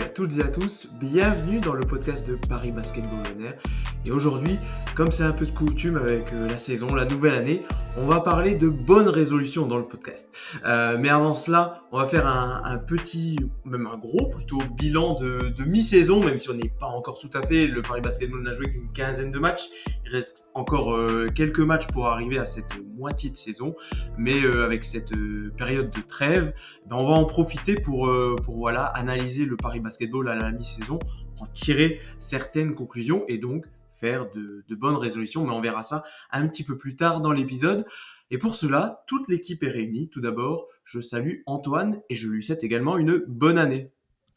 à toutes et à tous, bienvenue dans le podcast de Paris Basketball On Air. Et aujourd'hui, comme c'est un peu de coutume avec la saison, la nouvelle année, on va parler de bonnes résolutions dans le podcast. Mais avant cela, on va faire un petit, même un gros plutôt, bilan de mi-saison, même si on n'est pas encore tout à fait. Le Paris Basketball n'a joué qu'une quinzaine de matchs. Il reste encore quelques matchs pour arriver à cette moitié de saison. Mais avec cette période de trêve, ben on va en profiter pour voilà, analyser le Paris Basketball à la mi-saison, en tirer certaines conclusions et donc faire de bonnes résolutions. Mais on verra ça un petit peu plus tard dans l'épisode. Et pour cela, toute l'équipe est réunie. Tout d'abord, je salue Antoine et je lui souhaite également une bonne année.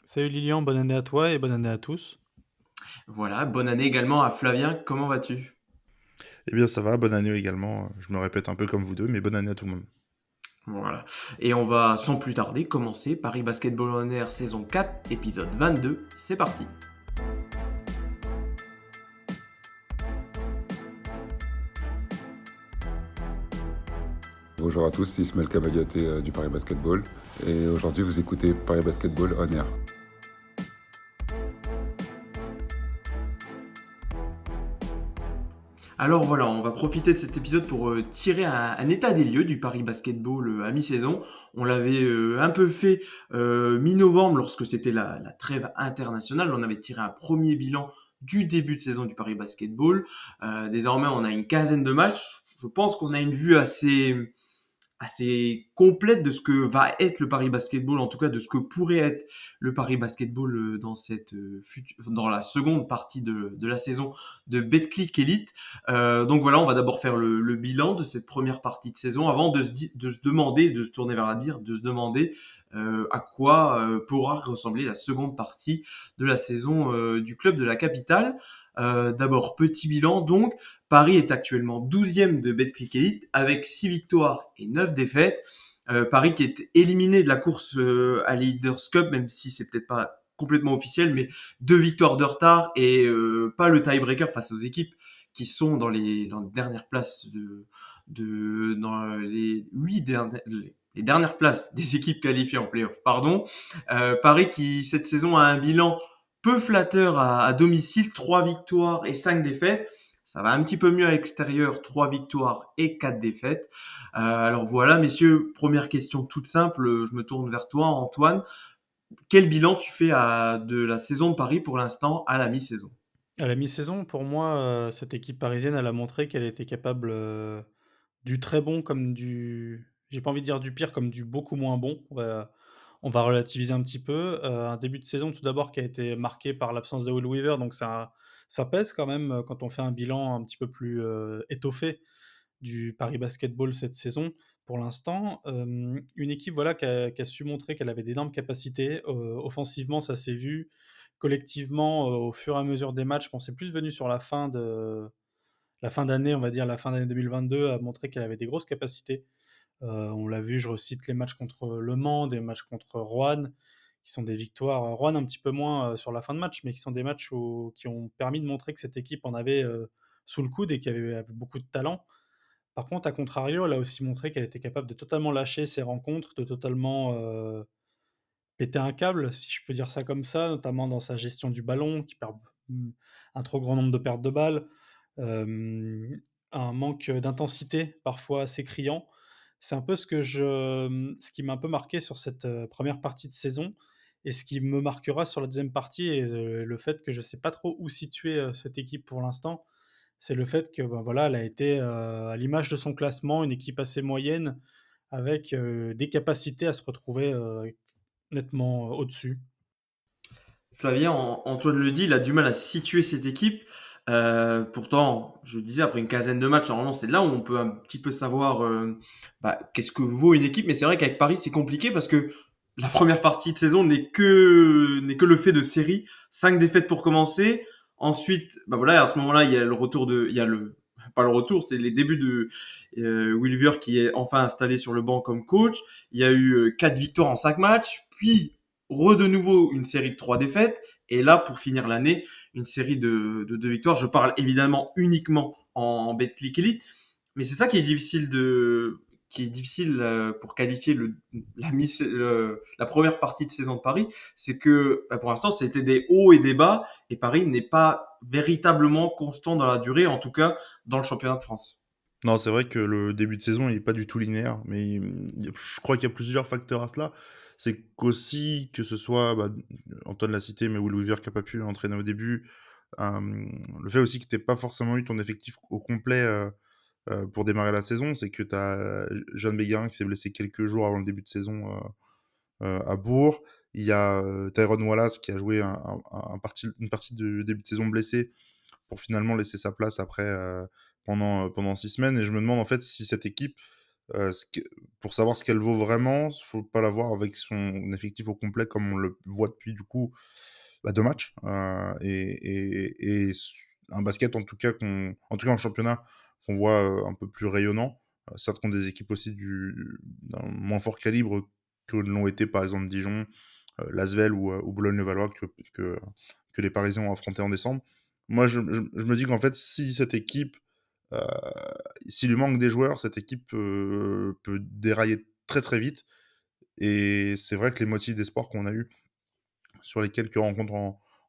Salut Lilian, bonne année à toi et bonne année à tous. Voilà, bonne année également à Flavien. Comment vas-tu ? Eh bien, ça va, bonne année également. Je me répète un peu comme vous deux, mais bonne année à tout le monde. Voilà. Et on va sans plus tarder commencer Paris Basketball On Air saison 4, épisode 22. C'est parti. Bonjour à tous, c'est Ismaël Kabagaté du Paris Basketball et aujourd'hui vous écoutez Paris Basketball On Air. Alors voilà, on va profiter de cet épisode pour tirer un état des lieux du Paris Basketball à mi-saison. On l'avait un peu fait mi-novembre lorsque c'était la trêve internationale. On avait tiré un premier bilan du début de saison du Paris Basketball. Désormais, on a une quinzaine de matchs. Je pense qu'on a une vue assez complète de ce que va être le Paris Basketball, en tout cas de ce que pourrait être le Paris Basketball dans la seconde partie de la saison de Betclic Elite. Donc voilà, on va d'abord faire le bilan de cette première partie de saison avant de se demander, de se tourner vers l'avenir, de se demander à quoi pourra ressembler la seconde partie de la saison du club de la capitale. D'abord, petit bilan donc. Paris est actuellement 12e de Betclic Elite avec 6 victoires et 9 défaites. Paris qui est éliminé de la course à Leaders Cup, même si c'est peut-être pas complètement officiel, mais 2 victoires de retard et pas le tiebreaker face aux équipes qui sont dans les dernières places dans les 8 dernières les dernières places des équipes qualifiées en playoff. Paris qui cette saison a un bilan peu flatteur à domicile, 3 victoires et 5 défaites. Ça va un petit peu mieux à l'extérieur, 3 victoires et 4 défaites. Alors voilà, messieurs, première question toute simple, je me tourne vers toi, Antoine. Quel bilan tu fais de la saison de Paris pour l'instant à la mi-saison ? À la mi-saison, pour moi, cette équipe parisienne, elle a montré qu'elle était capable du très bon comme j'ai pas envie de dire du pire, comme du beaucoup moins bon. On va relativiser un petit peu. Un début de saison, tout d'abord, qui a été marqué par l'absence de Will Weaver, donc ça pèse quand même quand on fait un bilan un petit peu plus étoffé du Paris Basketball cette saison. Pour l'instant, une équipe voilà, qui a su montrer qu'elle avait d'énormes capacités. Offensivement, ça s'est vu. Collectivement, au fur et à mesure des matchs, bon, c'est plus venu sur la fin d'année, on va dire la fin d'année 2022, a montré qu'elle avait des grosses capacités. On l'a vu, je recite les matchs contre Le Mans, des matchs contre Roanne, qui sont des victoires. Roanne un petit peu moins sur la fin de match, mais qui sont des matchs qui ont permis de montrer que cette équipe en avait sous le coude et qui avait beaucoup de talent. Par contre, à contrario, elle a aussi montré qu'elle était capable de totalement lâcher ses rencontres, de totalement péter un câble, si je peux dire ça comme ça, notamment dans sa gestion du ballon, qui perd un trop grand nombre de pertes de balles, un manque d'intensité parfois assez criant. C'est un peu ce qui m'a un peu marqué sur cette première partie de saison et ce qui me marquera sur la deuxième partie et le fait que je ne sais pas trop où situer cette équipe pour l'instant. C'est le fait que ben voilà, elle a été à l'image de son classement, une équipe assez moyenne avec des capacités à se retrouver nettement au-dessus. Flavien, Antoine le dit, il a du mal à situer cette équipe. Pourtant, je disais, après une quinzaine de matchs, normalement, c'est là où on peut un petit peu savoir qu'est-ce que vaut une équipe. Mais c'est vrai qu'avec Paris, c'est compliqué parce que la première partie de saison n'est que le fait de séries. 5 défaites pour commencer. Ensuite, bah voilà, à ce moment-là, il y a le retour il y a pas le retour, c'est les débuts de Wilver qui est enfin installé sur le banc comme coach. Il y a eu 4 victoires en 5 matchs, puis de nouveau une série de 3 défaites. Et là, pour finir l'année, une série de 2 victoires. Je parle évidemment uniquement en Betclic Elite. Mais c'est ça qui est difficile qui est difficile pour qualifier la première partie de saison de Paris, c'est que pour l'instant, c'était des hauts et des bas, et Paris n'est pas véritablement constant dans la durée, en tout cas dans le championnat de France. Non, c'est vrai que le début de saison, il est pas du tout linéaire, mais je crois qu'il y a plusieurs facteurs à cela. C'est qu'aussi, que ce soit, bah, Antoine l'a cité, mais Will Weaver qui a pas pu entraîner au début, le fait aussi que tu pas forcément eu ton effectif au complet, pour démarrer la saison, c'est que tu as Jeanne Béguin qui s'est blessé quelques jours avant le début de saison, à Bourg. Il y a, Tyrone Wallace qui a joué une partie de début de saison blessé pour finalement laisser sa place après, pendant 6 semaines, et je me demande en fait si cette équipe, pour savoir ce qu'elle vaut vraiment, faut pas la voir avec son effectif au complet comme on le voit depuis du coup, 2 matchs, un basket en tout cas en championnat, qu'on voit, un peu plus rayonnant, certes contre des équipes aussi d'un moins fort calibre que l'ont été par exemple Dijon, l'Asvel ou Boulogne-le-Valois que que les Parisiens ont affronté en décembre. Moi je me dis qu'en fait si cette équipe, heu, s'il lui manque des joueurs, cette équipe, peut dérailler très, très vite, et c'est vrai que les motifs d'espoir qu'on a eu sur les quelques rencontres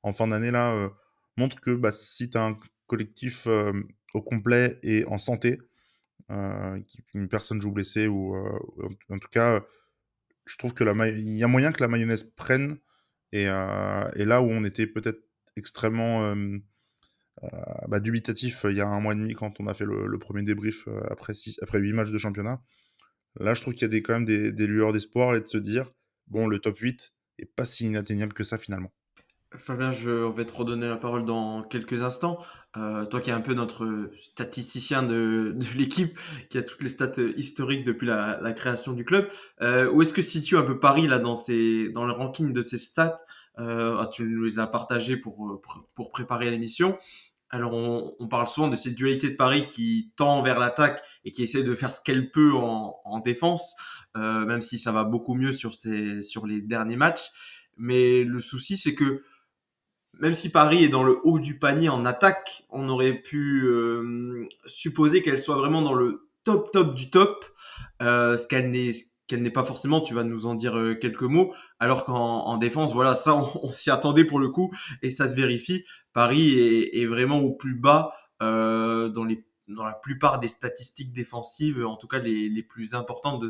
en fin d'année là, montrent que, bah, si tu as un collectif, au complet et en santé, qu'une personne joue blessée ou, en tout cas, je trouve que il y a moyen que la mayonnaise prenne, et là où on était peut-être extrêmement, dubitatif, il y a 1 mois et demi quand on a fait le 1er débrief, après 8 matchs de championnat. Là, je trouve qu'il y a quand même des lueurs d'espoir, et de se dire: «Bon, le top 8 est pas si inatteignable que ça finalement». Fabien, je vais te redonner la parole dans quelques instants. Toi qui es un peu notre statisticien de l'équipe, qui a toutes les stats historiques depuis la création du club, où est-ce que se situe un peu Paris là dans le ranking de ses stats? Tu nous les as partagés pour préparer l'émission. Alors on parle souvent de cette dualité de Paris qui tend vers l'attaque et qui essaie de faire ce qu'elle peut en défense, même si ça va beaucoup mieux sur les derniers matchs. Mais le souci, c'est que même si Paris est dans le haut du panier en attaque, on aurait pu supposer qu'elle soit vraiment dans le top du top, ce qu'elle n'est pas forcément. Tu vas nous en dire quelques mots. Alors qu'en défense, voilà, ça, on s'y attendait pour le coup, et ça se vérifie. Paris est vraiment au plus bas dans la plupart des statistiques défensives, en tout cas les plus importantes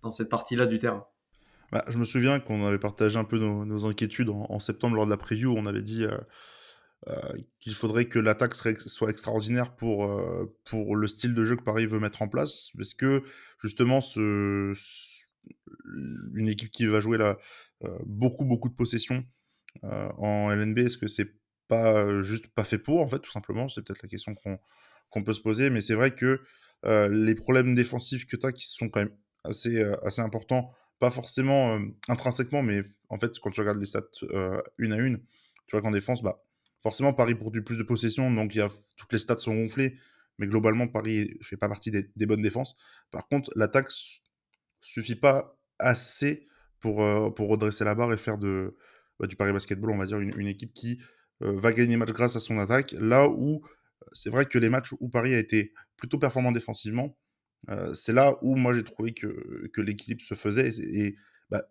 dans cette partie-là du terrain. Bah, je me souviens qu'on avait partagé un peu nos inquiétudes en septembre lors de la preview. On avait dit, qu'il faudrait que l'attaque soit extraordinaire pour le style de jeu que Paris veut mettre en place. Parce que justement une équipe qui va jouer là, beaucoup de possessions, en LNB, est-ce que c'est pas, juste pas fait pour, en fait, tout simplement? C'est peut-être la question qu'on peut se poser. Mais c'est vrai que, les problèmes défensifs que tu as, qui sont quand même assez importants, pas forcément, intrinsèquement, mais en fait, quand tu regardes les stats, une à une, tu vois qu'en défense, bah, forcément Paris produit plus de possessions, donc toutes les stats sont gonflées, mais globalement Paris fait pas partie des bonnes défenses. Par contre, l'attaque suffit pas assez pour redresser la barre et faire du Paris Basketball, on va dire, une équipe qui, va gagner les matchs grâce à son attaque. Là où, c'est vrai que les matchs où Paris a été plutôt performant défensivement, c'est là où moi j'ai trouvé que l'équilibre se faisait,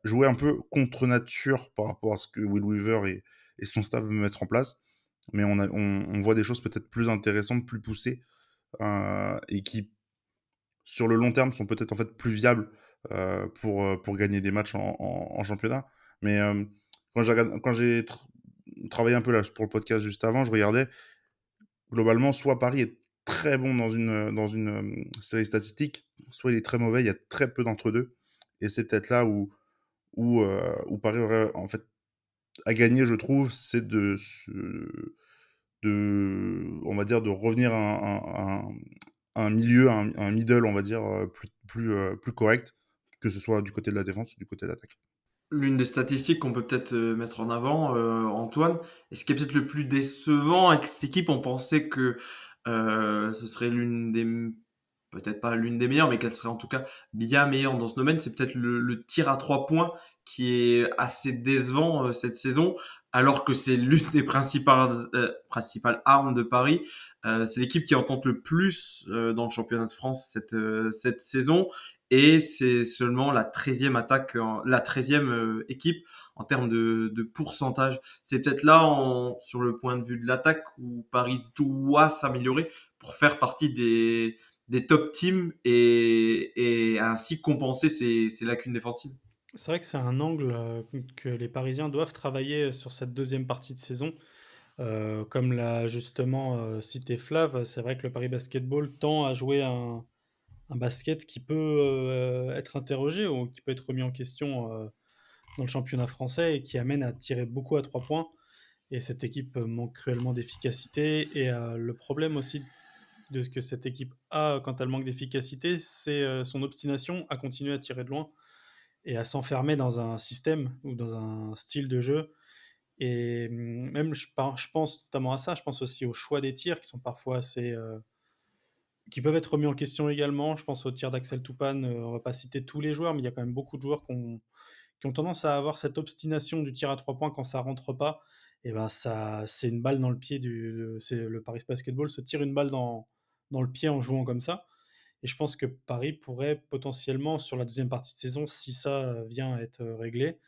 jouer un peu contre nature par rapport à ce que Will Weaver et son staff veulent mettre en place. Mais on voit des choses peut-être plus intéressantes, plus poussées, et qui, sur le long terme, sont peut-être en fait plus viables, pour gagner des matchs en championnat. Mais, quand j'ai travaillé un peu là pour le podcast juste avant, je regardais globalement, soit Paris est très bon dans une série statistique, soit il est très mauvais, il y a très peu d'entre-deux, et c'est peut-être là où Paris aurait en fait à gagner, je trouve, c'est on va dire, de revenir à un milieu, un middle, on va dire, plus correct, que ce soit du côté de la défense ou du côté de l'attaque. L'une des statistiques qu'on peut peut-être mettre en avant, Antoine, et ce qui est peut-être le plus décevant avec cette équipe, on pensait que ce serait peut-être pas l'une des meilleures, mais qu'elle serait en tout cas bien meilleure dans ce domaine, c'est peut-être le tir à 3 points qui est assez décevant cette saison, alors que c'est l'une des principales armes de Paris. C'est l'équipe qui en tente le plus dans le championnat de France cette saison, et c'est seulement la 13e attaque, la 13e équipe en termes de pourcentage. C'est peut-être là, sur le point de vue de l'attaque, où Paris doit s'améliorer pour faire partie des top teams et ainsi compenser ses lacunes défensives. C'est vrai que c'est un angle que les Parisiens doivent travailler sur cette deuxième partie de saison. Comme l'a justement cité Flav, c'est vrai que le Paris Basketball tend à jouer un basket qui peut être interrogé ou qui peut être remis en question dans le championnat français et qui amène à tirer beaucoup à 3 points. Et cette équipe manque cruellement d'efficacité. Et le problème aussi de ce que cette équipe a quand elle manque d'efficacité, c'est son obstination à continuer à tirer de loin et à s'enfermer dans un système ou dans un style de jeu. Et même, je pense notamment à ça, je pense aussi aux choix des tirs qui sont parfois assez, qui peuvent être remis en question également. Je pense au tir d'Axel Toupane, on va pas citer tous les joueurs, mais il y a quand même beaucoup de joueurs qui ont tendance à avoir cette obstination du tir à 3 points quand ça rentre pas. Et ben ça, c'est une balle dans le pied c'est le Paris Basketball se tire une balle dans le pied en jouant comme ça. Et je pense que Paris pourrait potentiellement, sur la deuxième partie de saison, si ça vient à être réglé,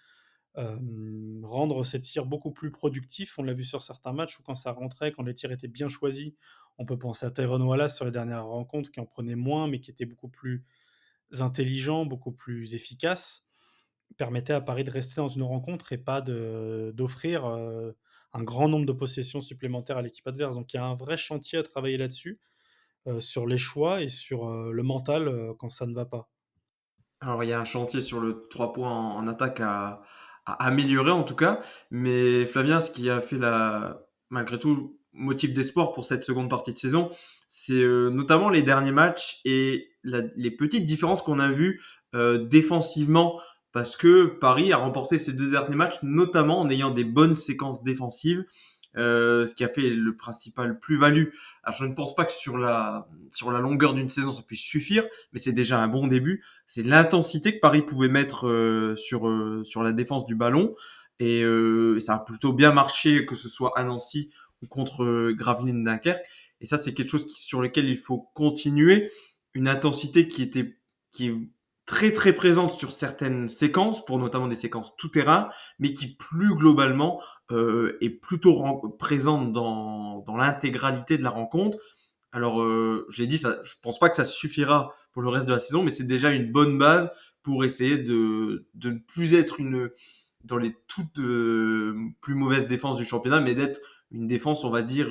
rendre ces tirs beaucoup plus productifs. On l'a vu sur certains matchs où quand ça rentrait, quand les tirs étaient bien choisis, on peut penser à Tyrone Wallace sur les dernières rencontres qui en prenait moins, mais qui était beaucoup plus intelligent, beaucoup plus efficace, permettait à Paris de rester dans une rencontre et pas d'offrir un grand nombre de possessions supplémentaires à l'équipe adverse. Donc il y a un vrai chantier à travailler là-dessus, sur les choix et sur le mental quand ça ne va pas. Alors, il y a un chantier sur le 3 points en attaque à améliorer en tout cas. Mais Flavien, ce qui a fait malgré tout, motif d'espoir pour cette seconde partie de saison, c'est notamment les derniers matchs et les petites différences qu'on a vues défensivement. Parce que Paris a remporté ces 2 derniers matchs, notamment en ayant des bonnes séquences défensives, ce qui a fait le principal plus-value. Alors, je ne pense pas que sur la longueur d'une saison, ça puisse suffire, mais c'est déjà un bon début. C'est l'intensité que Paris pouvait mettre sur la défense du ballon. Et ça a plutôt bien marché, que ce soit à Nancy ou contre Gravelines Dunkerque. Et ça, c'est quelque chose sur lequel il faut continuer. Une intensité qui est très très présente sur certaines séquences, pour notamment des séquences tout terrain, mais qui plus globalement est plutôt présente dans l'intégralité de la rencontre. Alors, j'ai dit ça, je pense pas que ça suffira pour le reste de la saison, mais c'est déjà une bonne base pour essayer de ne plus être dans les toutes plus mauvaises défenses du championnat, mais d'être une défense, on va dire,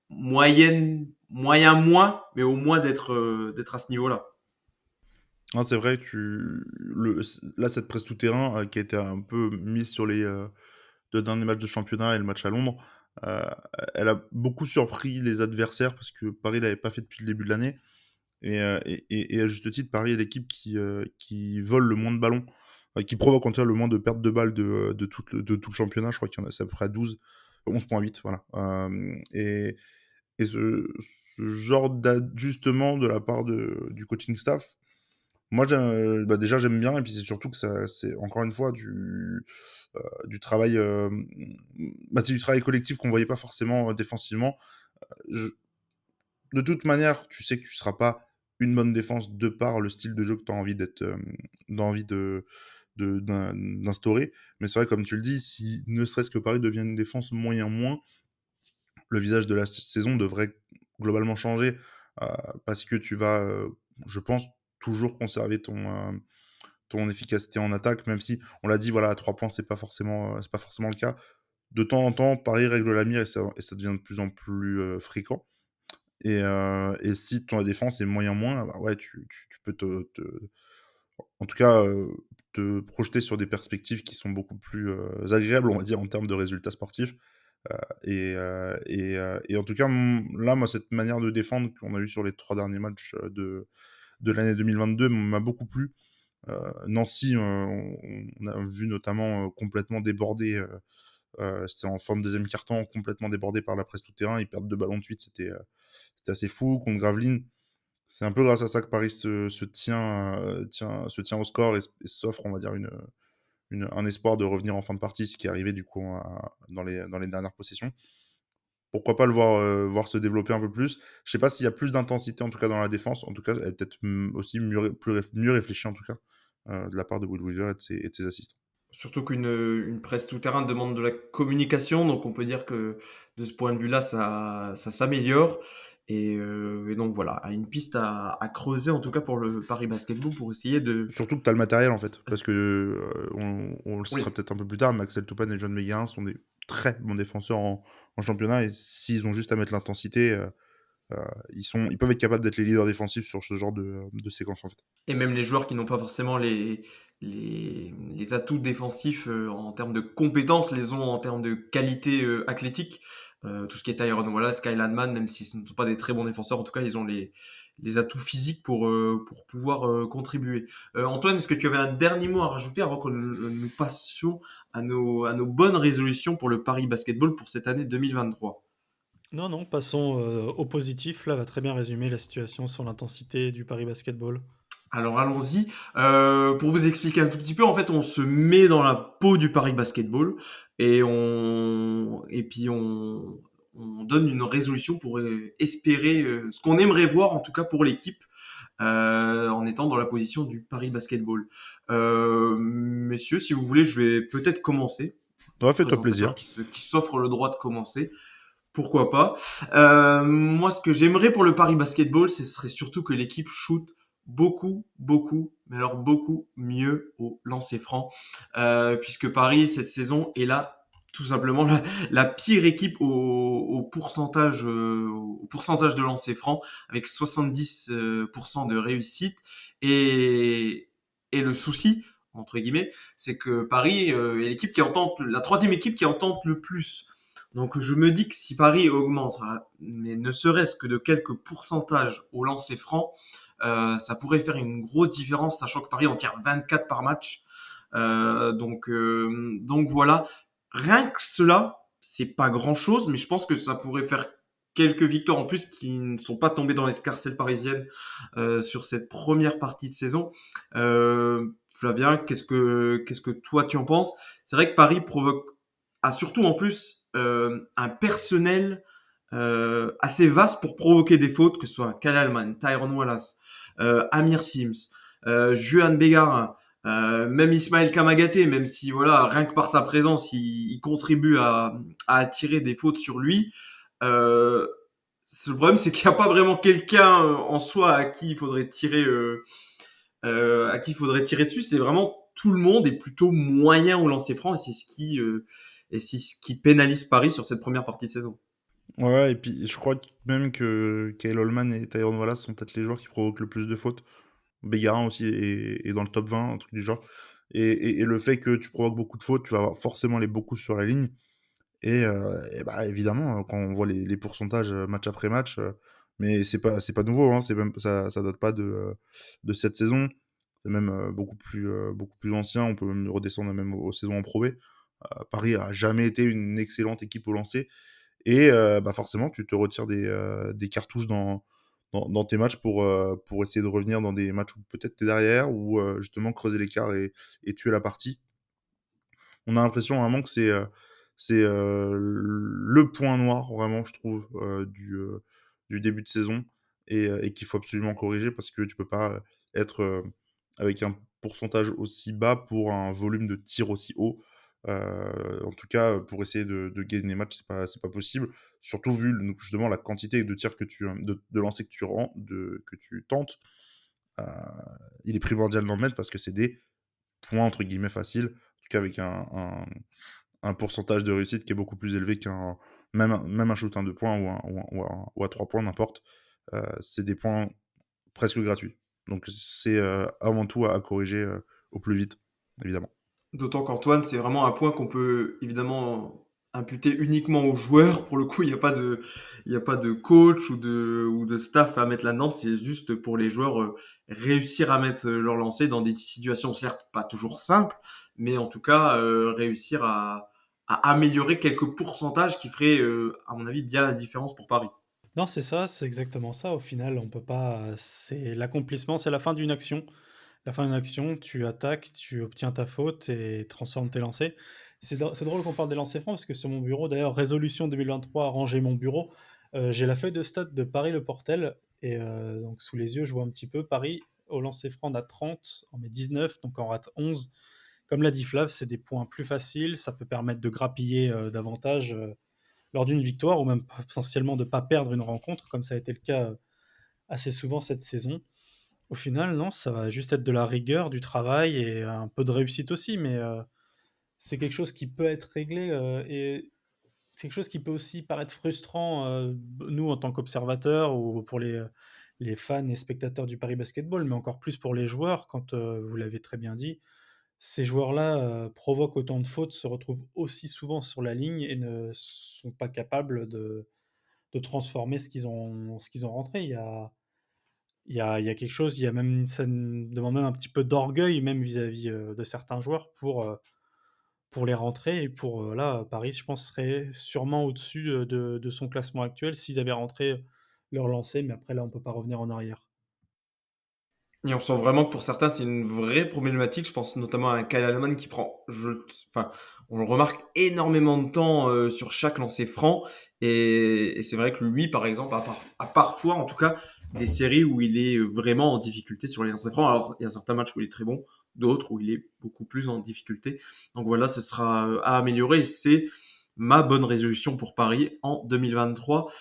moyenne, moyen moins, mais au moins d'être à ce niveau-là. Non, c'est vrai, là, cette presse tout-terrain qui a été un peu mise sur les 2 derniers matchs de championnat et le match à Londres, euh, elle a beaucoup surpris les adversaires parce que Paris l'avait pas fait depuis le début de l'année. Et à juste titre, Paris est l'équipe qui vole le moins de ballons, qui provoque en tout cas le moins de pertes de balles de tout le championnat. Je crois qu'il y en a, c'est à peu près à 12, 11,8, voilà. Et ce genre d'ajustement de la part du coaching staff, moi, bah, déjà, j'aime bien. Et puis, c'est surtout que c'est encore une fois du travail, bah, c'est du travail collectif qu'on voyait pas forcément défensivement. Je- de toute manière, tu sais que tu seras pas une bonne défense de par le style de jeu que tu as envie d'envie d'instaurer. Mais c'est vrai, comme tu le dis, si ne serait-ce que Paris devient une défense moyen-moins, le visage de la saison devrait globalement changer euh, parce que tu vas, je pense, toujours conserver ton efficacité en attaque, même si on l'a dit, voilà, à 3 points, c'est pas forcément le cas. De temps en temps, Paris règle la mire et ça devient de plus en plus fréquent. Et si ton défense est moyen moins, bah ouais, tu peux en tout cas, te projeter sur des perspectives qui sont beaucoup plus agréables, on va dire, en termes de résultats sportifs. Et en tout cas, là, moi, cette manière de défendre qu'on a eu sur les 3 derniers matchs de l'année 2022 m'a beaucoup plu. Nancy, on a vu notamment complètement débordé. C'était en fin de deuxième quart-temps, complètement débordé par la presse tout-terrain. Ils perdent 2 ballons de suite, c'était assez fou. Contre Gravelines, c'est un peu grâce à ça que Paris se tient au score et s'offre, on va dire, un espoir de revenir en fin de partie, ce qui est arrivé du coup dans les dernières possessions. Pourquoi pas le voir se développer un peu plus. Je sais pas s'il y a plus d'intensité en tout cas dans la défense. En tout cas, elle est peut-être, aussi mieux réfléchie en tout cas, de la part de Will Weaver et de ses assistants. Surtout qu'une presse tout-terrain demande de la communication, donc on peut dire que de ce point de vue-là, ça s'améliore. Et donc voilà, une piste à creuser en tout cas pour le Paris Basketball pour essayer de. Surtout que tu as le matériel en fait, parce que, on le Oui, citera peut-être un peu plus tard, mais Axel Toupane et John Meguiarin sont des très bons défenseurs en championnat et s'ils ont juste à mettre l'intensité, heu, ils peuvent être capables d'être les leaders défensifs sur ce genre de séquence en fait. et même les joueurs qui n'ont pas forcément les atouts défensifs en termes de compétences, les ont en termes de qualité athlétique. Tout ce qui est Tyron Wallace, Kyle Landman, même si ce ne sont pas des très bons défenseurs, en tout cas, ils ont les atouts physiques pour pouvoir contribuer. Antoine, est-ce que tu avais un dernier mot à rajouter avant que nous passions à nos bonnes résolutions pour le Paris Basketball pour cette année 2023? Non, non, passons, au positif. Là, va très bien résumer la situation sur l'intensité du Paris Basketball. Alors allons-y. Pour vous expliquer un tout petit peu, en fait, on se met dans la peau du Paris Basketball et puis on donne une résolution pour espérer ce qu'on aimerait voir en tout cas pour l'équipe en étant dans la position du Paris Basketball. Messieurs, si vous voulez, je vais peut-être commencer. Ouais, fais-toi Présentateur plaisir. qui s'offre le droit de commencer. Pourquoi pas. Moi, ce que j'aimerais pour le Paris Basketball, ce serait surtout que l'équipe shoot beaucoup, beaucoup, mais alors beaucoup mieux au lancer franc, puisque Paris cette saison est là tout simplement la pire équipe au pourcentage de lancer franc, avec 70% de réussite. Et le souci, entre guillemets, c'est que Paris est l'équipe la troisième équipe qui en tente le plus. Donc je me dis que si Paris augmente, mais ne serait-ce que de quelques pourcentages au lancer franc, ça pourrait faire une grosse différence, sachant que Paris en tire 24 par match. Donc voilà, rien que cela, c'est pas grand-chose, mais je pense que ça pourrait faire quelques victoires en plus qui ne sont pas tombées dans l'escarcelle parisienne sur cette première partie de saison. Flavien, qu'est-ce que toi tu en penses? C'est vrai que Paris a surtout en plus un personnel assez vaste pour provoquer des fautes, que ce soit Kyle Allman, Tyrone Wallace, Amir Sims, Juan Bégarin, même Ismaël Kamagaté, même si voilà, rien que par sa présence, il contribue à attirer des fautes sur lui. Euh, le problème, c'est qu'il n'y a pas vraiment quelqu'un en soi à qui il faudrait tirer dessus. C'est vraiment tout le monde est plutôt moyen au lancer franc et c'est ce qui pénalise Paris sur cette première partie de saison. Ouais, et puis je crois même que Kyle Holman et Tyrone Wallace sont peut-être les joueurs qui provoquent le plus de fautes. Bégarin aussi est dans le top 20, un truc du genre. Et le fait que tu provoques beaucoup de fautes, tu vas avoir forcément les beaucoup sur la ligne. Et bah, évidemment, quand on voit les pourcentages, match après match, mais c'est pas nouveau, hein, c'est même ça date pas de cette saison. C'est même, beaucoup plus ancien. On peut même redescendre même aux saisons en Pro B. Paris a jamais été une excellente équipe au lancer et bah, forcément, tu te retires des cartouches dans tes matchs pour essayer de revenir dans des matchs où peut-être tu es derrière ou justement creuser l'écart et tuer la partie. On a l'impression vraiment que c'est le point noir vraiment je trouve, du début de saison et qu'il faut absolument corriger parce que tu peux pas, être, avec un pourcentage aussi bas pour un volume de tir aussi haut. En tout cas, pour essayer de gagner des matchs, c'est pas possible. Surtout vu donc justement la quantité de tirs que tu, de lancers que tu tentes, heu, il est primordial d'en mettre parce que c'est des points entre guillemets «faciles». En tout cas avec un pourcentage de réussite qui est beaucoup plus élevé même un shoot à 2 points ou à 3 points, n'importe, c'est des points presque gratuits. Donc c'est, avant tout à corriger, au plus vite, évidemment. D'autant qu'Antoine, c'est vraiment un point qu'on peut évidemment imputer uniquement aux joueurs. Pour le coup, il y a pas de coach ou de staff à mettre là-dedans. C'est juste pour les joueurs réussir à mettre leur lancer dans des situations, certes pas toujours simples, mais en tout cas réussir à améliorer quelques pourcentages qui feraient, à mon avis, bien la différence pour Paris. Non, c'est ça, c'est exactement ça. Au final, on peut pas c'est l'accomplissement, c'est la fin d'une action. la fin d'une action, tu attaques, tu obtiens ta faute et transformes tes lancers. C'est drôle qu'on parle des lancers francs parce que sur mon bureau, d'ailleurs, résolution 2023, ranger mon bureau, j'ai la feuille de stats de Paris Le Portel et donc sous les yeux, je vois un petit peu Paris au lancer franc, on a 30, on met 19, donc on rate 11. Comme l'a dit Flav, c'est des points plus faciles, ça peut permettre de grappiller davantage lors d'une victoire ou même potentiellement de ne pas perdre une rencontre, comme ça a été le cas assez souvent cette saison. Au final, non, ça va juste être de la rigueur, du travail et un peu de réussite aussi, mais c'est quelque chose qui peut être réglé et c'est quelque chose qui peut aussi paraître frustrant, nous en tant qu'observateurs ou pour les fans et spectateurs du Paris Basketball, mais encore plus pour les joueurs, quand vous l'avez très bien dit, ces joueurs-là provoquent autant de fautes, se retrouvent aussi souvent sur la ligne et ne sont pas capables de transformer ce qu'ils ont rentré. Il y a quelque chose, il y a même, ça me demande même un petit peu d'orgueil, même vis-à-vis de certains joueurs, pour les rentrer. Et pour là, Paris, je pense, serait sûrement au-dessus de son classement actuel s'ils avaient rentré leur lancer, mais après, là, on peut pas revenir en arrière. Et on sent vraiment que pour certains, c'est une vraie problématique. Je pense notamment à un Kyle Allman qui prend, enfin, on le remarque énormément de temps sur chaque lancer franc. Et c'est vrai que lui, par exemple, a parfois, en tout cas, des séries où il est vraiment en difficulté sur les lancers francs. Alors, il y a certains matchs où il est très bon, d'autres où il est beaucoup plus en difficulté. Donc voilà, ce sera à améliorer. Et c'est ma bonne résolution pour Paris en 2023.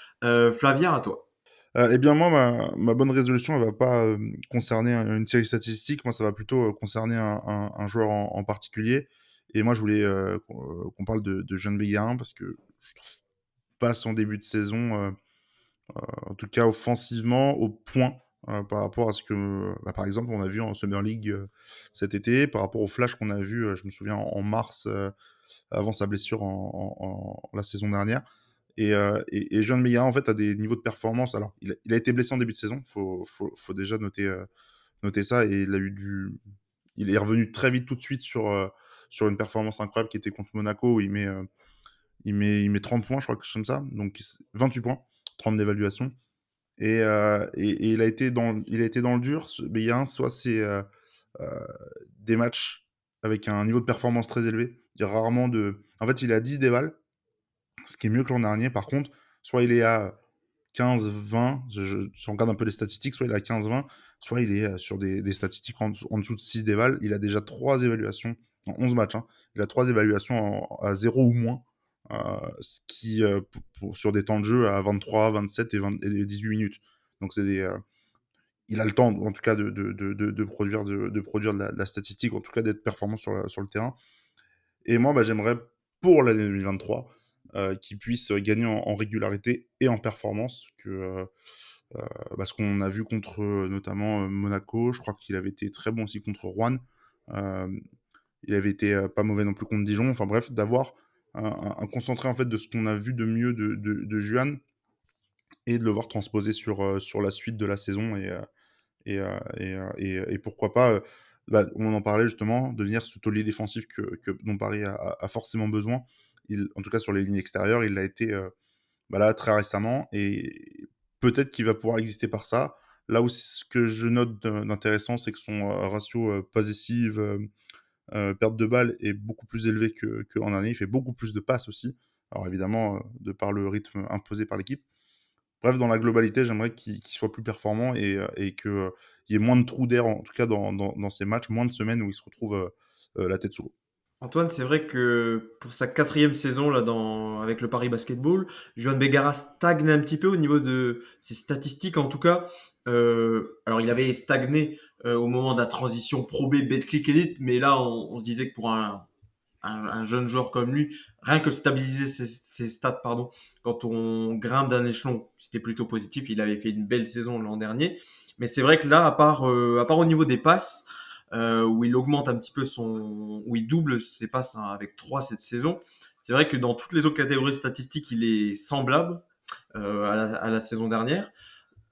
Flavien, à toi. Eh bien moi, ma bonne résolution, elle va pas concerner une série statistique. Moi, ça va plutôt concerner un joueur en particulier. Et moi, je voulais qu'on parle de Jeanne Béguin parce que je trouve pas son début de saison, en tout cas offensivement, au point par rapport à ce que, bah, par exemple, on a vu en Summer League cet été, par rapport au flash qu'on a vu, je me souviens, en mars, avant sa blessure la saison dernière. Et Joan Meillard, en fait, a des niveaux de performance. Alors, il a été blessé en début de saison, faut déjà noter ça. Et il est revenu très vite tout de suite sur une performance incroyable qui était contre Monaco, où il met 30 points, je crois, quelque chose comme ça. Donc, 28 points, 30 d'évaluation. Et il a été dans le dur, Meillard, soit c'est euh, des matchs avec un niveau de performance très élevé. Il y a rarement de. En fait, il a 10 dévals, ce qui est mieux que l'an dernier. Par contre, soit il est à 15-20, je regarde un peu les statistiques, soit il est à 15-20, soit il est sur des statistiques en dessous de 6 déval. Il a déjà 3 évaluations en 11 matchs. Hein. Il a 3 évaluations à 0 ou moins, ce qui, sur des temps de jeu à 23, 27 et 18 minutes. Donc, il a le temps, en tout cas, de produire de la statistique, en tout cas d'être performant sur le terrain. Et moi, bah, j'aimerais, pour l'année 2023, qu'il puisse gagner en régularité et en performance. Parce qu'on a vu contre notamment Monaco, je crois qu'il avait été très bon aussi contre Rouen. Euh, il avait été pas mauvais non plus contre Dijon. Enfin bref, d'avoir un concentré en fait de ce qu'on a vu de mieux de Juan et de le voir transposer sur la suite de la saison. Et pourquoi pas, bah, on en parlait justement, devenir ce taulier défensif dont Paris a forcément besoin. En tout cas, sur les lignes extérieures, il l'a été bah là, très récemment. Et peut-être qu'il va pouvoir exister par ça. Là où ce que je note d'intéressant, c'est que son ratio possessive, perte de balle est beaucoup plus élevé que l'an dernier. Il fait beaucoup plus de passes aussi. Alors évidemment, de par le rythme imposé par l'équipe. Bref, dans la globalité, j'aimerais qu'il soit plus performant et qu'il y ait moins de trous d'air, en tout cas dans ces matchs, moins de semaines où il se retrouve la tête sous l'eau. Antoine, c'est vrai que pour sa quatrième saison là avec le Paris Basketball, Johan Begara stagne un petit peu au niveau de ses statistiques en tout cas. Alors il avait stagné au moment de la transition Pro B Betclic Elite, mais là on se disait que pour un jeune joueur comme lui, rien que stabiliser ses stats, pardon, quand on grimpe d'un échelon, c'était plutôt positif. Il avait fait une belle saison l'an dernier, mais c'est vrai que là, à part au niveau des passes, où il augmente un petit peu où il double ses passes hein, avec 3 cette saison. C'est vrai que dans toutes les autres catégories statistiques, il est semblable à la saison dernière.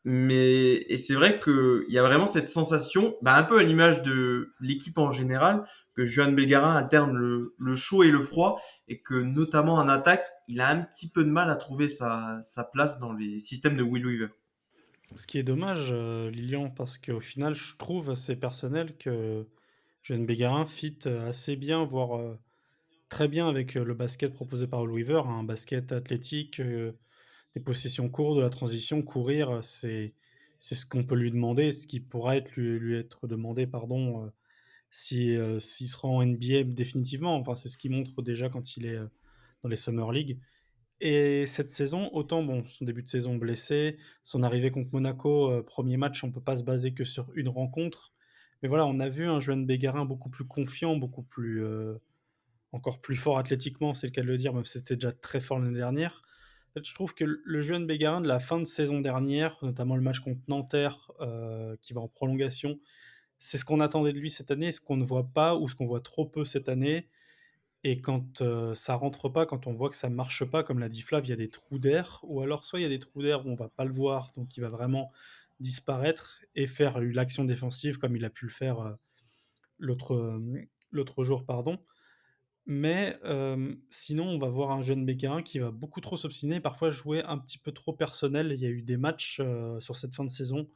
Et c'est vrai qu'il y a vraiment cette sensation, bah, un peu à l'image de l'équipe en général, que Johan Belgarin alterne le chaud et le froid, et que notamment en attaque, il a un petit peu de mal à trouver sa place dans les systèmes de Will Weaver. Ce qui est dommage, Lilian, parce qu'au final, je trouve assez personnel que Jeune Bégarin fit, assez bien, voire, très bien avec, le basket proposé par All Weaver, un basket athlétique, des possessions courtes, de la transition, courir, c'est ce qu'on peut lui demander, ce qui pourra être lui être demandé, pardon, si, s'il sera en NBA définitivement. Enfin, c'est ce qu'il montre déjà quand il est, dans les Summer League. Et cette saison, autant bon, son début de saison blessé, son arrivée contre Monaco, 1 match, on peut pas se baser que sur une rencontre. Mais voilà, on a vu un Juan Bégarin beaucoup plus confiant, beaucoup plus, encore plus fort athlétiquement, c'est le cas de le dire, même si c'était déjà très fort l'année dernière. En fait, je trouve que le Juan Bégarin de la fin de saison dernière, notamment le match contre Nanterre, qui va en prolongation, c'est ce qu'on attendait de lui cette année, ce qu'on ne voit pas ou ce qu'on voit trop peu cette année. Et quand, ça rentre pas, quand on voit que ça marche pas, comme l'a dit Flav, il y a des trous d'air ou alors soit il y a des trous d'air où on va pas le voir, donc il va vraiment disparaître et faire l'action défensive comme il a pu le faire, l'autre jour, pardon. Mais, sinon on va voir un jeune Bécarin qui va beaucoup trop s'obstiner et parfois jouer un petit peu trop personnel. Il y a eu des matchs, sur cette fin de saison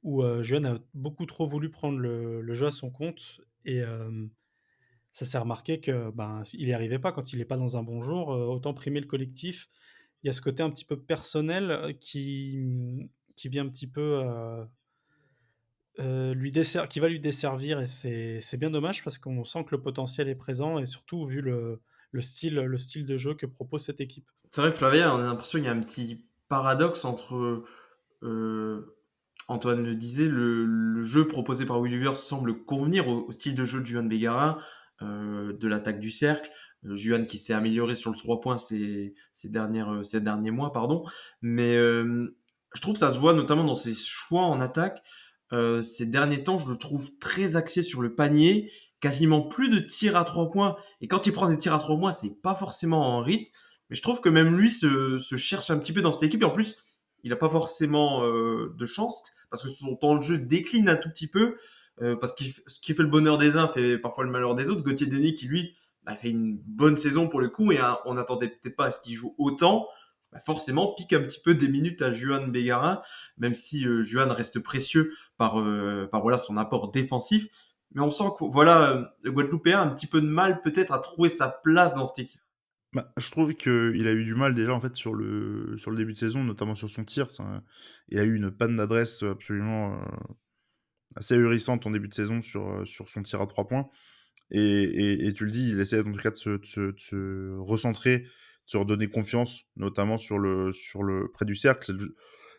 où, Juan a beaucoup trop voulu prendre le jeu à son compte et ça s'est remarqué que, ben, il y arrivait pas. Quand il est pas dans un bon jour, autant primer le collectif. Il y a ce côté un petit peu personnel, qui vient un petit peu, qui va lui desservir et c'est bien dommage parce qu'on sent que le potentiel est présent et surtout vu le style de jeu que propose cette équipe. C'est vrai, Flavien, on a l'impression qu'il y a un petit paradoxe entre, euh, Antoine le disait, le jeu proposé par Will Weaver semble convenir au style de jeu de Juan Bégarin, de l'attaque du cercle. Juan qui s'est amélioré sur le 3 points ces derniers mois, pardon. Mais je trouve que ça se voit notamment dans ses choix en attaque. Ces derniers temps, je le trouve très axé sur le panier, quasiment plus de tirs à 3 points. Et quand il prend des tirs à 3 points, c'est pas forcément en rythme. Mais je trouve que même lui se cherche un petit peu dans cette équipe. Et en plus, il n'a pas forcément de chance parce que son temps de jeu décline un tout petit peu parce que ce qui fait le bonheur des uns fait parfois le malheur des autres. Gauthier Denis qui lui fait une bonne saison pour le coup et on n'attendait peut-être pas à ce qu'il joue autant. Forcément pique un petit peu des minutes à Juan Bégarin, même si Juan reste précieux par voilà son apport défensif. Mais on sent que voilà, le Guadeloupéen a un petit peu de mal peut-être à trouver sa place dans cette équipe. Bah, je trouve qu'il a eu du mal déjà en fait sur le début de saison, notamment sur son tir. Il a eu une panne d'adresse absolument assez ahurissante en début de saison sur son tir à 3 points. Et tu le dis, il essaie en tout cas de se recentrer, de se redonner confiance, notamment sur le près du cercle.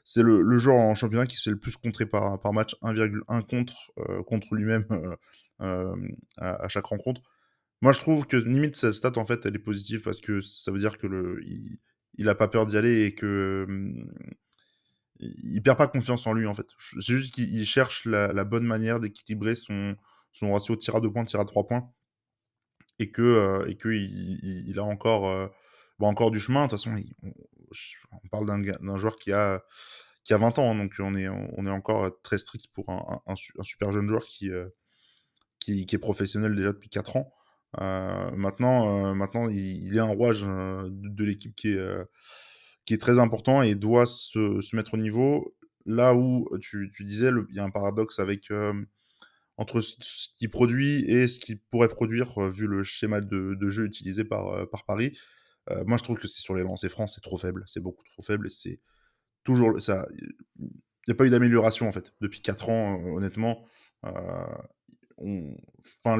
C'est le joueur en championnat qui se fait le plus contrer par match, 1,1 contre lui-même à chaque rencontre. Moi, je trouve que limite, sa stat, en fait, elle est positive parce que ça veut dire que il a pas peur d'y aller et que il perd pas confiance en lui, en fait. C'est juste qu'il cherche la bonne manière d'équilibrer son ratio tir à 2 points, tir à 3 points et que il a encore, encore du chemin. De toute façon, on parle d'un joueur qui a 20 ans, hein, donc on est encore très strict pour un super jeune joueur qui est professionnel déjà depuis 4 ans. Maintenant il est un rouage, de l'équipe qui est très important et doit se mettre au niveau. Là où tu disais, il y a un paradoxe avec, entre ce qu'il produit et ce qu'il pourrait produire, vu le schéma de jeu utilisé par Paris. Moi, je trouve que c'est sur les lancers francs, c'est trop faible. C'est beaucoup trop faible et c'est toujours ça. Il y a pas eu d'amélioration, en fait, depuis 4 ans, honnêtement. Heu, enfin,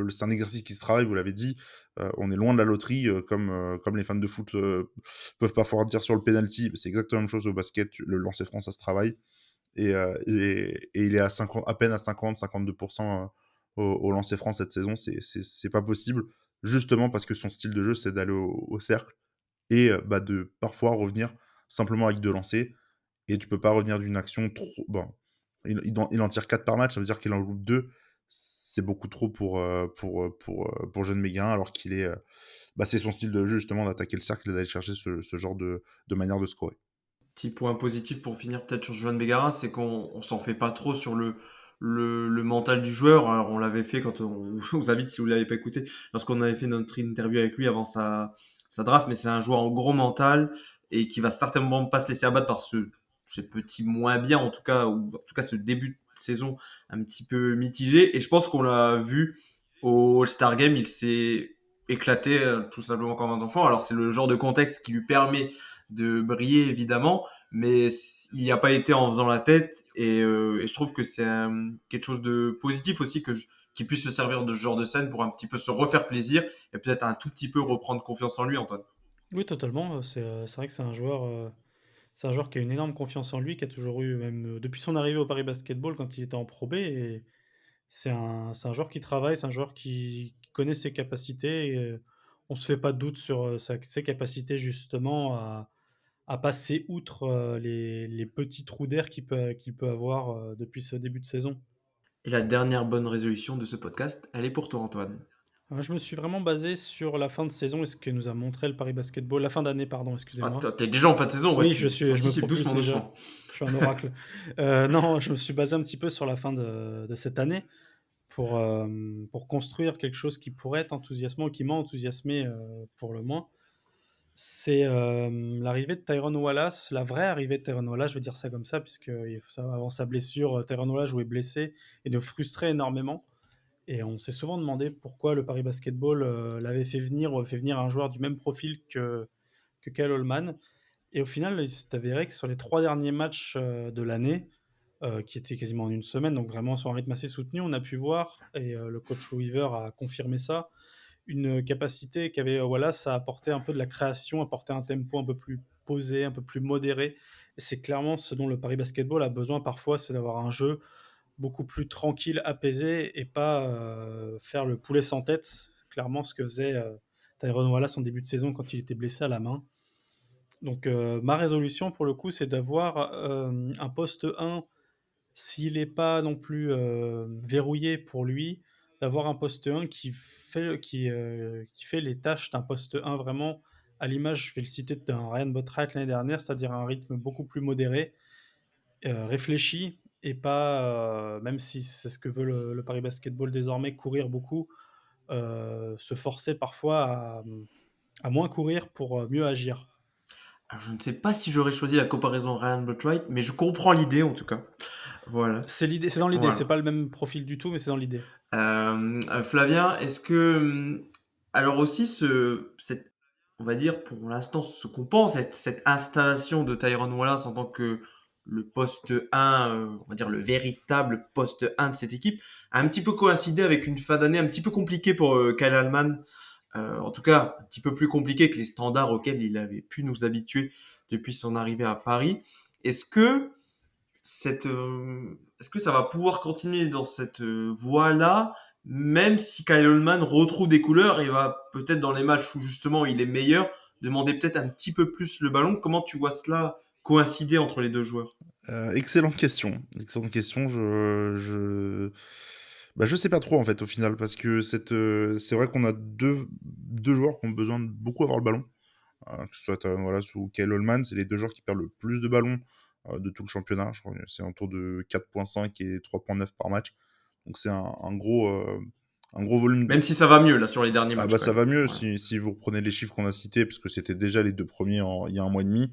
c'est un exercice qui se travaille, vous l'avez dit. On est loin de la loterie, comme les fans de foot, peuvent parfois dire sur le penalty. C'est exactement la même chose au basket. Le lancer franc, ça se travaille et il est à peine à 50-52% au lancer franc cette saison. C'est pas possible, justement parce que son style de jeu, c'est d'aller au cercle et de parfois revenir simplement avec 2 lancers et tu peux pas revenir d'une action trop bon, il en tire 4 par match, ça veut dire qu'il en loupe 2. C'est beaucoup trop pour Jeune Méguin alors qu'il est, c'est son style de jeu justement d'attaquer le cercle et d'aller chercher ce genre de manière de scorer. Petit point positif pour finir peut-être sur Joan Bégarin, c'est qu'on s'en fait pas trop sur le mental du joueur. Alors, on l'avait fait quand on vous invite si vous l'avez pas écouté, lorsqu'on avait fait notre interview avec lui avant sa draft, mais c'est un joueur en gros mental et qui va certainement pas se laisser abattre par ce ces petits moins bien, en tout cas, ou en tout cas ce début de saison un petit peu mitigé. Et je pense qu'on l'a vu au All-Star Game, il s'est éclaté tout simplement comme un enfant. Alors c'est le genre de contexte qui lui permet de briller évidemment, mais il n'y a pas été en faisant la tête. Et je trouve que c'est quelque chose de positif aussi qu'il puisse se servir de ce genre de scène pour un petit peu se refaire plaisir et peut-être un tout petit peu reprendre confiance en lui, Antoine. Oui, totalement. C'est vrai que c'est un joueur qui a une énorme confiance en lui, qui a toujours eu, même depuis son arrivée au Paris Basketball quand il était en Pro B. Et c'est un joueur qui travaille, c'est un joueur qui connaît ses capacités. Et, on se fait pas de doute sur ses capacités justement à passer outre les petits trous d'air qu'il peut avoir depuis ce début de saison. Et la dernière bonne résolution de ce podcast, elle est pour toi, Antoine. Moi, je me suis vraiment basé sur la fin de saison et ce que nous a montré le Paris Basketball, la fin d'année, pardon, Ah, excusez-moi. t'es déjà en fin de saison, ouais, Oui, tu je me anticipes propulse doucement, déjà. doucement. Je suis un oracle. Non, je me suis basé un petit peu sur la fin de cette année pour construire quelque chose qui pourrait être enthousiasmant, qui m'a enthousiasmé pour le moins. C'est l'arrivée de Tyrone Wallace, la vraie arrivée de Tyrone Wallace, je veux dire ça comme ça, puisque avant sa blessure, Tyrone Wallace jouait blessé et nous frustrait énormément. Et on s'est souvent demandé pourquoi le Paris Basketball l'avait fait venir ou avait fait venir un joueur du même profil que Kyle Holman. Et au final, il s'est avéré que sur les 3 derniers matchs de l'année, qui étaient quasiment en une semaine, donc vraiment sur un rythme assez soutenu, on a pu voir, et le coach Weaver a confirmé ça, une capacité qu'avait Wallace à apporter un peu de la création, apporter un tempo un peu plus posé, un peu plus modéré. Et c'est clairement ce dont le Paris Basketball a besoin parfois, c'est d'avoir un jeu beaucoup plus tranquille, apaisé, et pas faire le poulet sans tête. Clairement ce que faisait Tyrone Wallace en début de saison quand il était blessé à la main. Donc ma résolution pour le coup, c'est d'avoir un poste 1, s'il n'est pas non plus verrouillé pour lui, d'avoir un poste 1 qui fait les tâches d'un poste 1 vraiment à l'image, je vais le citer, d'un Ryan Botright l'année dernière, c'est-à-dire un rythme beaucoup plus modéré, réfléchi, et pas, même si c'est ce que veut le Paris Basketball désormais, courir beaucoup, se forcer parfois à moins courir pour mieux agir. Alors, je ne sais pas si j'aurais choisi la comparaison Ryan Boatwright, mais je comprends l'idée en tout cas. Voilà. C'est l'idée, c'est dans l'idée, c'est Voilà. pas le même profil du tout, mais c'est dans l'idée. Flavien, est-ce que alors aussi on va dire pour l'instant ce qu'on pense cette installation de Tyrone Wallace en tant que le poste 1, on va dire le véritable poste 1 de cette équipe, a un petit peu coïncidé avec une fin d'année un petit peu compliquée pour Kyle Allman. En tout cas, un petit peu plus compliqué que les standards auxquels il avait pu nous habituer depuis son arrivée à Paris. Est-ce que est-ce que ça va pouvoir continuer dans cette voie-là, même si Kyle Holman retrouve des couleurs et va peut-être dans les matchs où justement il est meilleur, demander peut-être un petit peu plus le ballon. Comment tu vois cela coïncider entre les deux joueurs? Excellente question. Excellente question. Bah, je sais pas trop en fait au final parce que c'est vrai qu'on a deux joueurs qui ont besoin de beaucoup avoir le ballon. Que ce soit voilà, ou Kyle Holman, c'est les deux joueurs qui perdent le plus de ballons de tout le championnat. Je crois que c'est autour de 4,5 et 3,9 par match. Donc c'est un gros volume. Même si ça va mieux là sur les derniers Ah matchs bah quand ça même. va mieux Ouais. si vous reprenez les chiffres qu'on a cités, parce que c'était déjà les deux premiers il y a un mois et demi.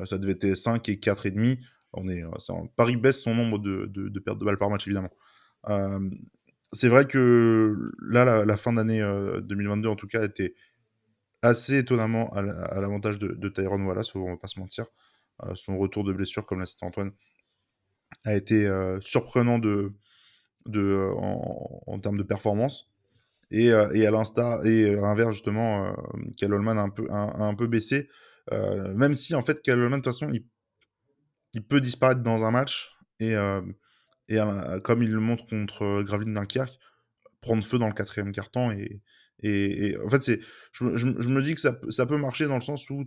Ça devait être 5 et 4,5. Paris baisse son nombre de pertes de balles par match, évidemment. Euh, c'est vrai que là, la fin d'année 2022, en tout cas, était assez étonnamment à l'avantage de Tyrone Wallace, on va pas se mentir. Son retour de blessure, comme l'a cité Antoine, a été surprenant en termes de performance. Et à l'inverse, justement, Kyle Holman a un peu baissé. Même si, en fait, Kyle Holman, de toute façon, il peut disparaître dans un match. Comme il le montre contre Gravelines Dunkerque, prendre feu dans le quatrième quart-temps. Et en fait, je me dis que ça peut marcher dans le sens où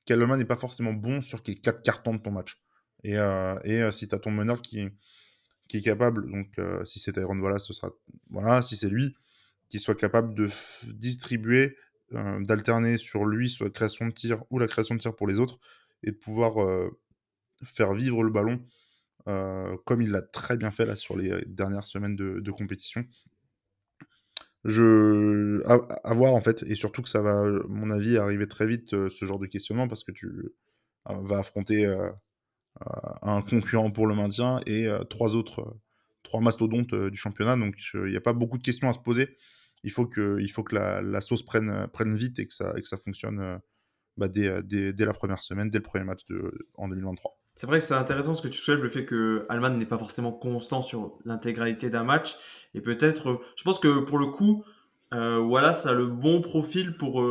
Kyle Holman n'est pas forcément bon sur les 4 cartons de ton match. Si tu as ton meneur qui est capable, donc si c'est Tyrone, voilà, ce sera. Voilà, si c'est lui, qui soit capable de distribuer, d'alterner sur lui, soit la création de tir ou la création de tir pour les autres, et de pouvoir faire vivre le ballon, comme il l'a très bien fait là sur les dernières semaines de compétition. À voir en fait, et surtout que ça va, à mon avis, arriver très vite, ce genre de questionnement, parce que tu vas affronter un concurrent pour le maintien et trois mastodontes du championnat. Donc, il n'y a pas beaucoup de questions à se poser. Il faut que la sauce prenne vite et que ça fonctionne dès la première semaine, dès le premier match en 2023. C'est vrai que c'est intéressant ce que tu soulèves, le fait que Alman n'est pas forcément constant sur l'intégralité d'un match. Et peut-être, je pense que pour le coup, Wallace a le bon profil pour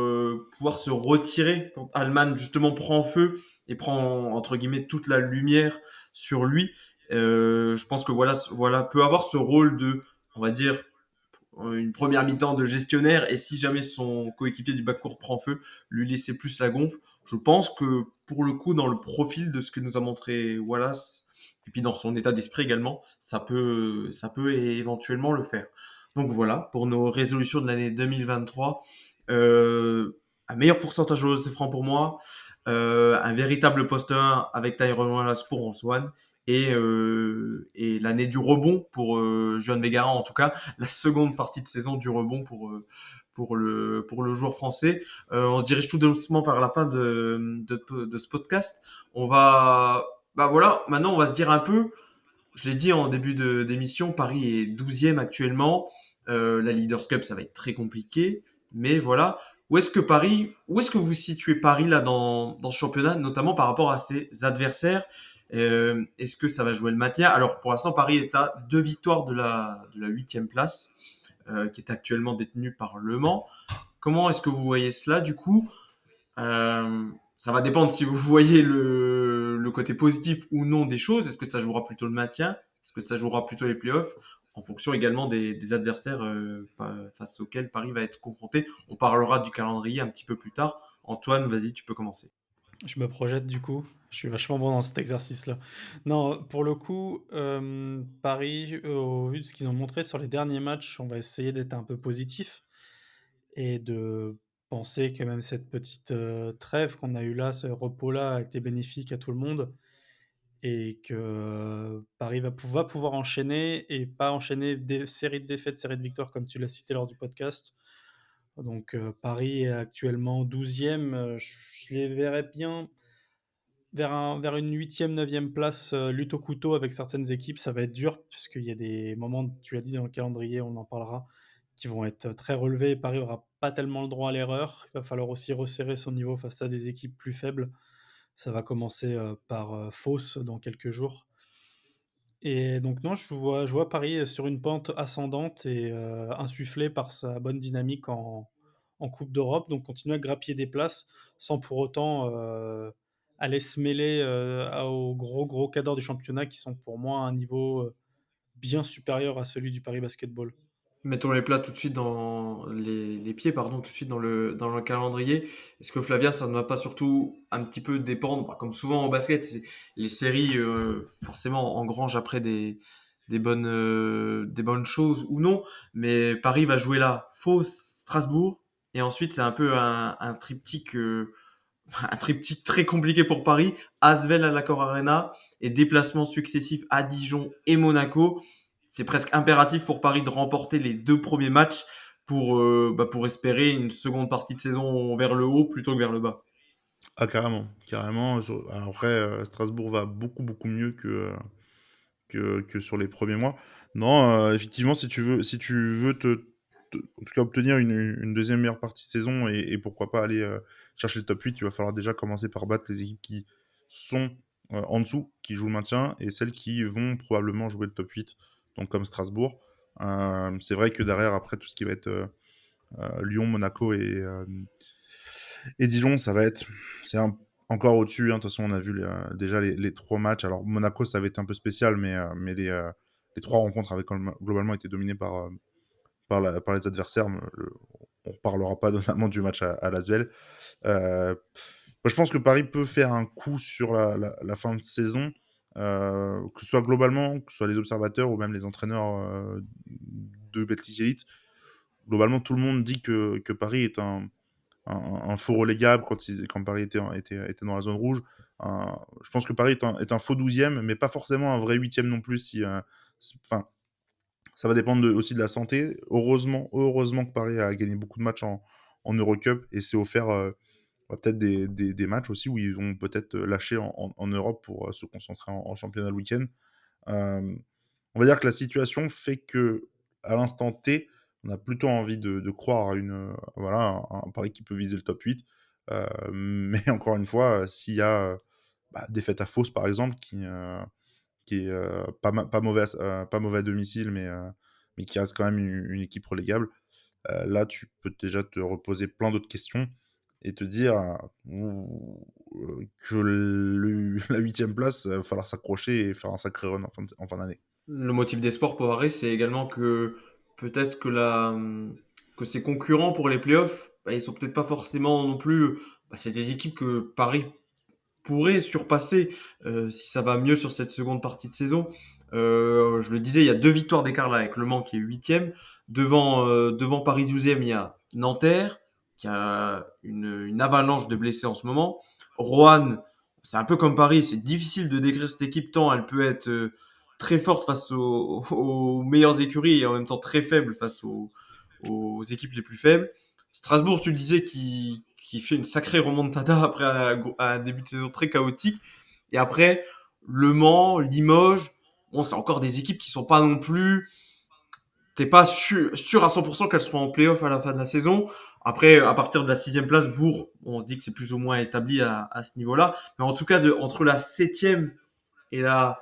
pouvoir se retirer quand Alman justement prend feu et prend entre guillemets toute la lumière sur lui. Je pense que voilà, peut avoir ce rôle de, on va dire, une première mi-temps de gestionnaire et si jamais son coéquipier du backcourt prend feu, lui laisser plus la gonfle. Je pense que pour le coup, dans le profil de ce que nous a montré Wallace, et puis dans son état d'esprit également, ça peut éventuellement le faire. Donc voilà, pour nos résolutions de l'année 2023, un meilleur pourcentage de lancer franc pour moi, un véritable poste 1 avec Tyrone Wallace pour Antoine, et l'année du rebond pour Juan Begara, en tout cas la seconde partie de saison du rebond pour le joueur français. On se dirige tout doucement vers la fin de ce podcast. On va, bah voilà, maintenant on va se dire un peu, je l'ai dit en début d'émission, Paris est 12e actuellement. La Leaders Cup, ça va être très compliqué. Mais voilà, où est-ce que vous situez Paris là dans ce championnat, notamment par rapport à ses adversaires? Est-ce que ça va jouer le maintien? Alors pour l'instant, Paris est à 2 victoires de la 8e place, qui est actuellement détenue par Le Mans. Comment est-ce que vous voyez cela du coup? Ça va dépendre si vous voyez le côté positif ou non des choses. Est-ce que ça jouera plutôt le maintien? Est-ce que ça jouera plutôt les playoffs? En fonction également des adversaires face auxquels Paris va être confronté. On parlera du calendrier un petit peu plus tard. Antoine, vas-y, tu peux commencer. Je me projette du coup. Je suis vachement bon dans cet exercice-là. Non, pour le coup, Paris, au vu de ce qu'ils ont montré sur les derniers matchs, on va essayer d'être un peu positif et de penser que même cette petite trêve qu'on a eue là, ce repos-là, a été bénéfique à tout le monde et que Paris va pouvoir enchaîner et pas enchaîner des séries de défaites, séries de victoires comme tu l'as cité lors du podcast. Donc Paris est actuellement 12e. Je les verrais bien vers une 8e, 9e place, lutte au couteau avec certaines équipes. Ça va être dur puisqu'il y a des moments, tu l'as dit dans le calendrier, on en parlera, qui vont être très relevés. Paris n'aura pas tellement le droit à l'erreur. Il va falloir aussi resserrer son niveau face à des équipes plus faibles. Ça va commencer par Fos dans quelques jours. Et donc non, je vois Paris sur une pente ascendante et insufflé par sa bonne dynamique en Coupe d'Europe, donc continuer à grappiller des places sans pour autant aller se mêler aux gros cadors du championnat qui sont pour moi à un niveau bien supérieur à celui du Paris Basketball. Mettons les plats tout de suite dans les pieds, pardon, tout de suite dans le calendrier. Est-ce que Flavien, ça ne va pas surtout un petit peu dépendre, bah, comme souvent au basket, les séries forcément engrangent après des bonnes choses ou non, mais Paris va jouer là, Fos, Strasbourg, et ensuite c'est un peu un triptyque, un triptyque très compliqué pour Paris, Asvel à l'Accor Arena et déplacements successifs à Dijon et Monaco. C'est presque impératif pour Paris de remporter les 2 premiers matchs pour espérer une seconde partie de saison vers le haut plutôt que vers le bas. Ah, carrément, carrément. Alors après, Strasbourg va beaucoup, beaucoup mieux que sur les premiers mois. Non, effectivement, si tu veux en tout cas obtenir une deuxième meilleure partie de saison et pourquoi pas aller chercher le top 8, il va falloir déjà commencer par battre les équipes qui sont en dessous, qui jouent le maintien, et celles qui vont probablement jouer le top 8, donc comme Strasbourg. C'est vrai que derrière, après, tout ce qui va être Lyon, Monaco et Dijon, encore au-dessus. Hein. De toute façon, on a vu déjà les 3 matchs. Alors, Monaco, ça avait été un peu spécial, mais les 3 rencontres avaient globalement été dominées par les adversaires. On ne reparlera pas notamment du match à Lasvel. Moi, je pense que Paris peut faire un coup sur la fin de saison, que ce soit globalement, que ce soit les observateurs ou même les entraîneurs de Betclic Elite. Globalement, tout le monde dit que Paris est un faux relégable quand Paris était dans la zone rouge. Je pense que Paris est un faux 12e, mais pas forcément un vrai 8e non plus. Enfin, ça va dépendre aussi de la santé. Heureusement que Paris a gagné beaucoup de matchs en Eurocup et s'est offert peut-être des matchs aussi où ils vont peut-être lâcher en Europe pour se concentrer en championnat le week-end. Euh, on va dire que la situation fait que, à l'instant T, on a plutôt envie de croire à voilà, un pari qui peut viser le top 8. Mais encore une fois, s'il y a défaite à Fos, par exemple, qui est pas mauvais à domicile, mais qui reste quand même une équipe relégable, là, tu peux déjà te reposer plein d'autres questions et te dire que la huitième place, il va falloir s'accrocher et faire un sacré run en fin d'année. Le motif des sports pour Paris, c'est également que peut-être que ses concurrents pour les playoffs, ils sont peut-être pas forcément non plus. C'est des équipes que Paris pourrait surpasser si ça va mieux sur cette seconde partie de saison. Je le disais, il y a 2 victoires d'écart là avec Le Mans qui est 8e. Devant Paris 12e, il y a Nanterre qui a une avalanche de blessés en ce moment. Roanne, c'est un peu comme Paris, c'est difficile de décrire cette équipe tant elle peut être très forte face aux meilleures écuries et en même temps très faible face aux équipes les plus faibles. Strasbourg, tu le disais, qui fait une sacrée remontada après un début de saison très chaotique. Et après, Le Mans, Limoges, bon, c'est encore des équipes qui sont pas non plus. T'es pas sûr à 100% qu'elles seront en playoff à la fin de la saison. Après, à partir de la 6e place, Bourg, on se dit que c'est plus ou moins établi à ce niveau-là. Mais en tout cas, entre la 7e et la,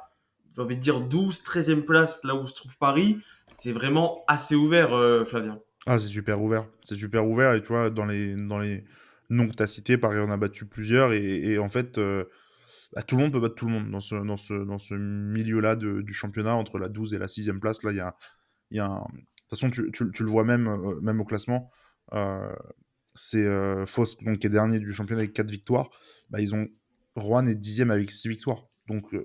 j'ai envie de dire 12, 13e place, là où se trouve Paris, c'est vraiment assez ouvert, Flavien. Ah, c'est super ouvert. C'est super ouvert. Et tu vois, dans les noms que tu as cités, Paris en a battu plusieurs. Et en fait, tout le monde peut battre tout le monde dans ce milieu-là du championnat, entre la 12 et la 6e place. Là, de toute façon, tu le vois même au classement. Euh, c'est Fos, donc, qui est dernier du championnat avec 4 victoires. Rouen est 10e avec 6 victoires. Donc,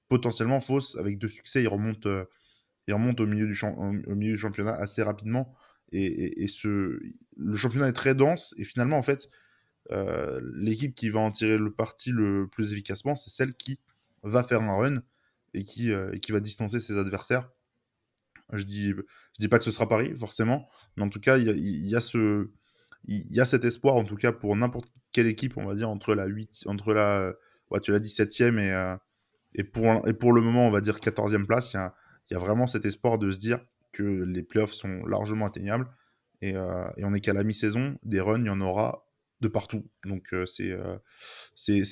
potentiellement, Fos, avec 2 succès, il remonte au milieu du championnat assez rapidement. Le championnat est très dense. Et finalement, en fait, l'équipe qui va en tirer le parti le plus efficacement, c'est celle qui va faire un run et qui va distancer ses adversaires. Je dis pas que ce sera Paris, forcément, mais en tout cas, il y a cet espoir, en tout cas, pour n'importe quelle équipe, on va dire, ouais, tu l'as dit, 7e et pour le moment, on va dire 14e place. Il y a vraiment cet espoir de se dire que les playoffs sont largement atteignables et on est qu'à la mi-saison, des runs, il y en aura de partout. Donc, c'est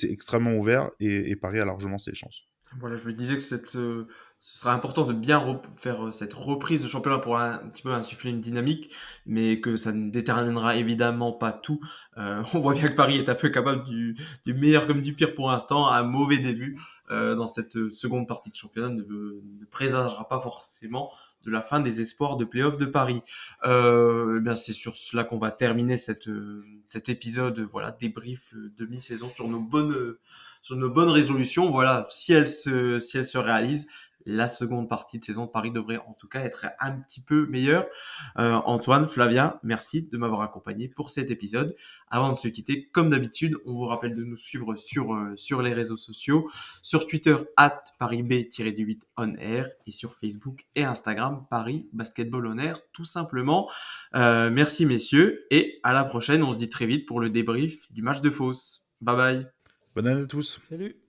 extrêmement ouvert et Paris a largement ses chances. Voilà, je me disais que ce serait important de bien faire cette reprise de championnat pour un petit peu insuffler une dynamique, mais que ça ne déterminera évidemment pas tout. On voit bien que Paris est un peu capable du meilleur comme du pire pour l'instant. Un mauvais début dans cette seconde partie de championnat ne présagera pas forcément de la fin des espoirs de play-off de Paris. Eh bien, c'est sur cela qu'on va terminer cet épisode, voilà, débrief de mi-saison sur nos bonnes résolutions. Voilà, si elles se réalisent, la seconde partie de saison de Paris devrait en tout cas être un petit peu meilleure. Antoine, Flavien, merci de m'avoir accompagné pour cet épisode. Avant de se quitter, comme d'habitude, on vous rappelle de nous suivre sur les réseaux sociaux, sur Twitter @ParisB-8OnAir et sur Facebook et Instagram Paris Basketball On Air, tout simplement. Merci messieurs et à la prochaine. On se dit très vite pour le débrief du match de Fos. Bye bye. Bonne année à tous. Salut!